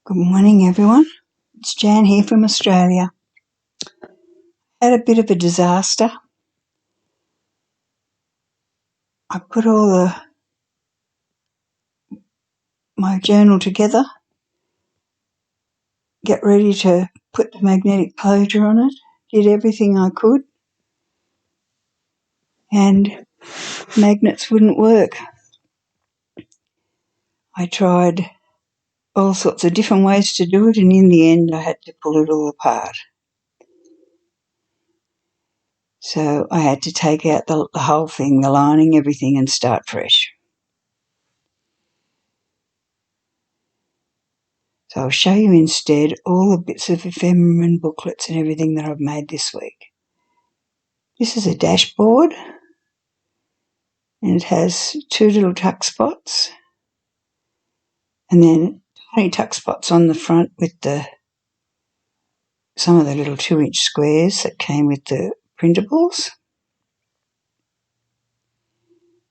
Good morning, everyone. It's Jan here from Australia. Had a bit of a disaster. I put all my journal together, get ready to put the magnetic closure on it, did everything I could, and magnets wouldn't work. I tried all sorts of different ways to do it, and in the end I had to pull it all apart. So I had to take out the whole thing, the lining, everything, and start fresh. So I'll show you instead all the bits of ephemera and booklets and everything that I've made this week. This is a dashboard, and it has two little tuck spots and then tiny tuck spots on the front with some of the little 2-inch squares that came with the printables.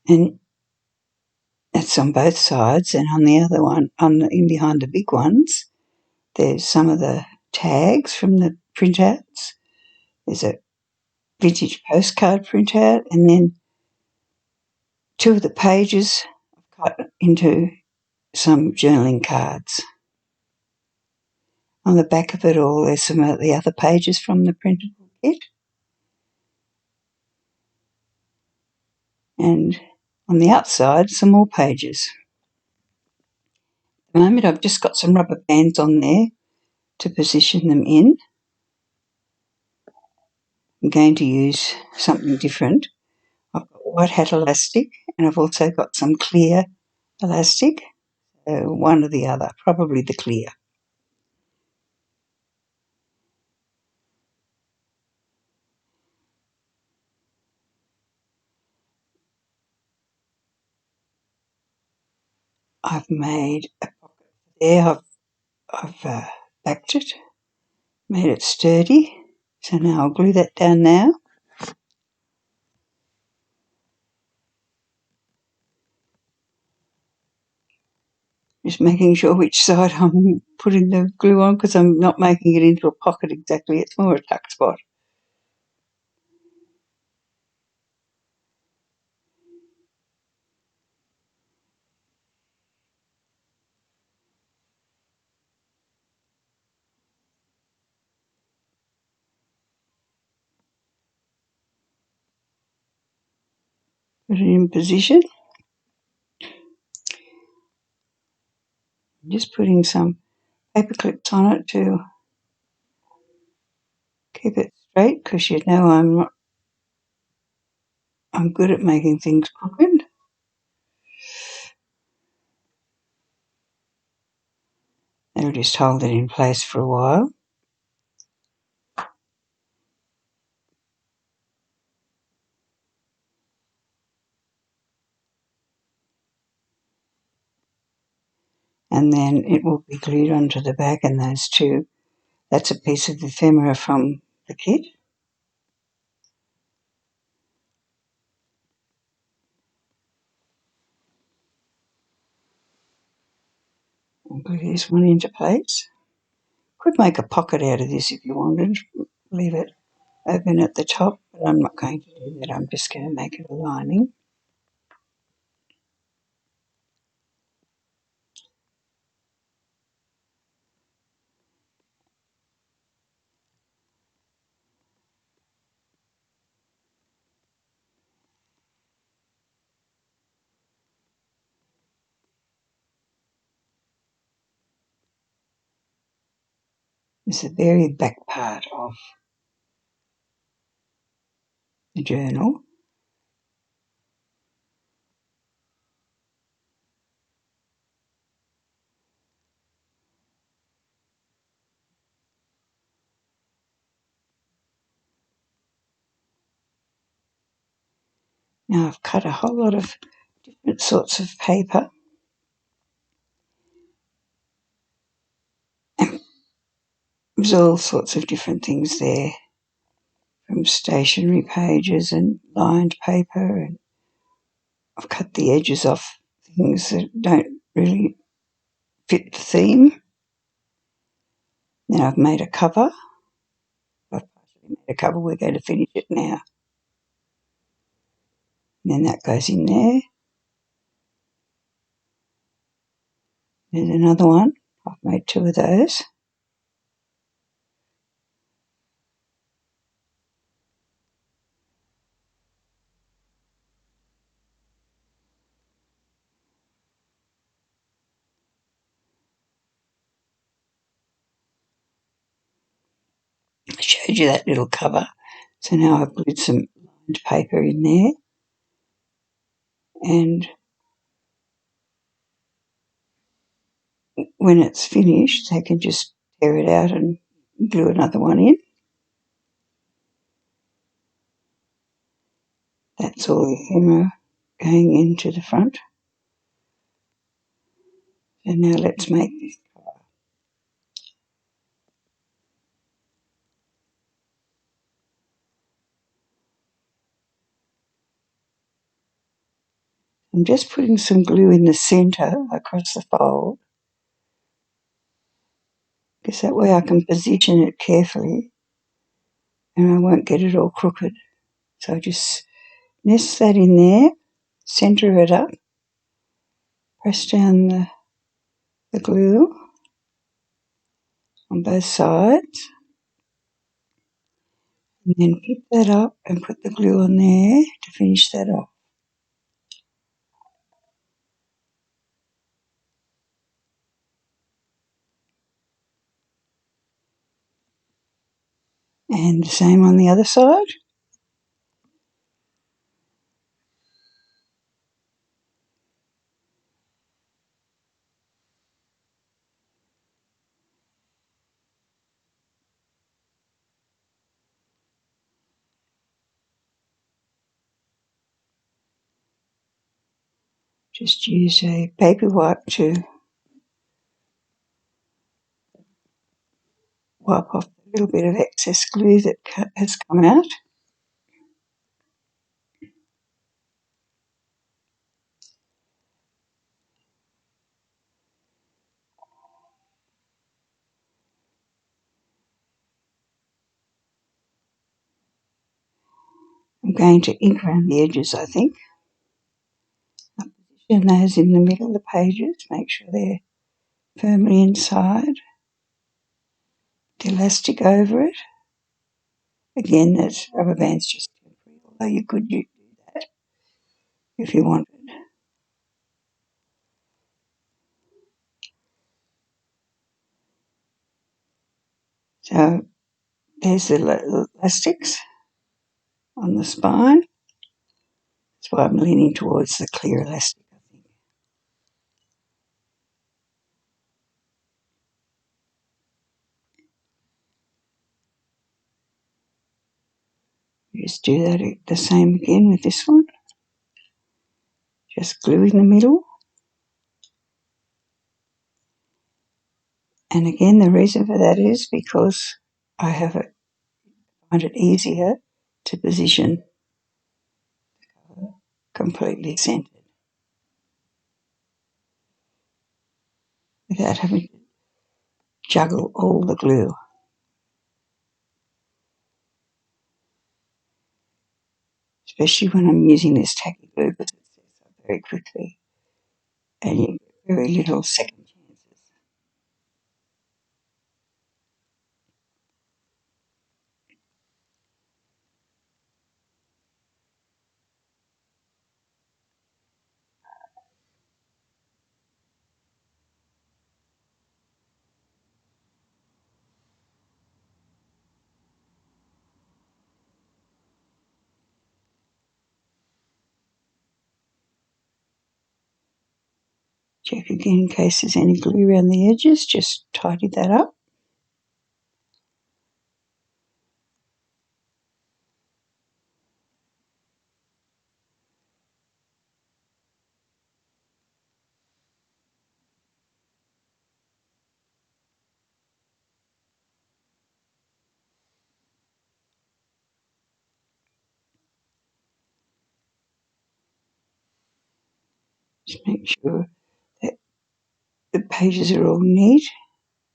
And that's on both sides, and on the other one, in behind the big ones, there's some of the tags from the printouts. There's a vintage postcard printout, and then two of the pages I've cut into some journaling cards. On the back of it all, there's some of the other pages from the printable kit. And on the outside, some more pages. At the moment, I've just got some rubber bands on there to position them in. I'm going to use something different. I've got white hat elastic, and I've also got some clear elastic, one or the other, probably the clear. I've made a pocket there. I've backed it, made it sturdy. So now I'll glue that down now. Just making sure which side I'm putting the glue on, because I'm not making it into a pocket exactly. It's more a tuck spot. Put it in position. I'm just putting some paper clips on it to keep it straight, because you know I'm good at making things crooked. That'll just hold it in place for a while. And then it will be glued onto the back, and those two, that's a piece of ephemera from the kit. I'll glue this one into place. Could make a pocket out of this if you wanted. Leave it open at the top, but I'm not going to do that. I'm just going to make it a lining. This is the very back part of the journal. Now I've cut a whole lot of different sorts of paper. There's all sorts of different things there, from stationery pages and lined paper, and I've cut the edges off things that don't really fit the theme. Then I've made a cover. I've partially made a cover. We're going to finish it now. And then that goes in there. There's another one. I've made 2 of those. I showed you that little cover. So now I've glued some lined paper in there. And when it's finished, they can just tear it out and glue another one in. That's all the ephemera going into the front. And now let's make this cover. I'm just putting some glue in the centre across the fold, because that way I can position it carefully and I won't get it all crooked. So just nest that in there, centre it up, press down the glue on both sides, and then flip that up and put the glue on there to finish that off. And the same on the other side. Just use a paper wipe to wipe off a little bit of excess glue that has come out. I'm going to ink around the edges, I think. I'll position those in the middle of the pages, make sure they're firmly inside. The elastic over it. Again, that rubber band's just temporary, although you could do that if you wanted. So there's the elastics on the spine. That's why I'm leaning towards the clear elastic, I think. Just do that the same again with this one. Just glue in the middle. And again, the reason for that is because I find it easier to position completely centered without having to juggle all the glue. Especially when I'm using this tacky glue, because it sets up very quickly and you get very little second chances. Check again in case there's any glue around the edges, just tidy that up. Just make sure that the pages are all neat.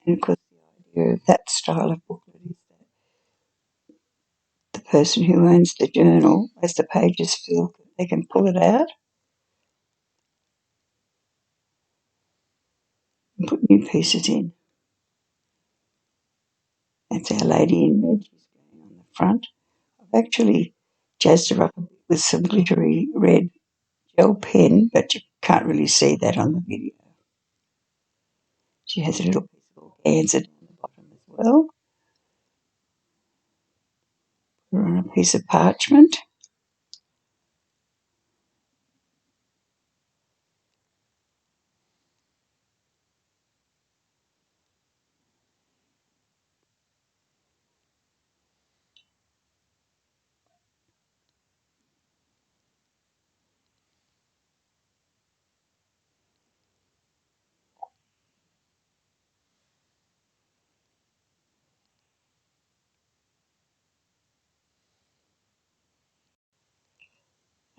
And of course, the that style of booklet is that the person who owns the journal, as the pages fill, they can pull it out and put new pieces in. That's Our Lady in Red. She's going on the front. I've actually jazzed her up a bit with some glittery red gel pen, but you can't really see that on the video. She has a little piece of organza down the bottom as well. Put her on a piece of parchment.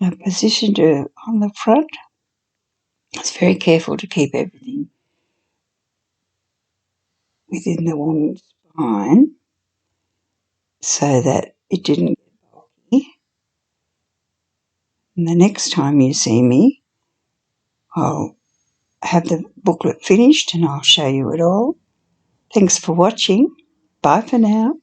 I've positioned her on the front. I was very careful to keep everything within the one spine so that it didn't get bulky. And the next time you see me, I'll have the booklet finished and I'll show you it all. Thanks for watching. Bye for now.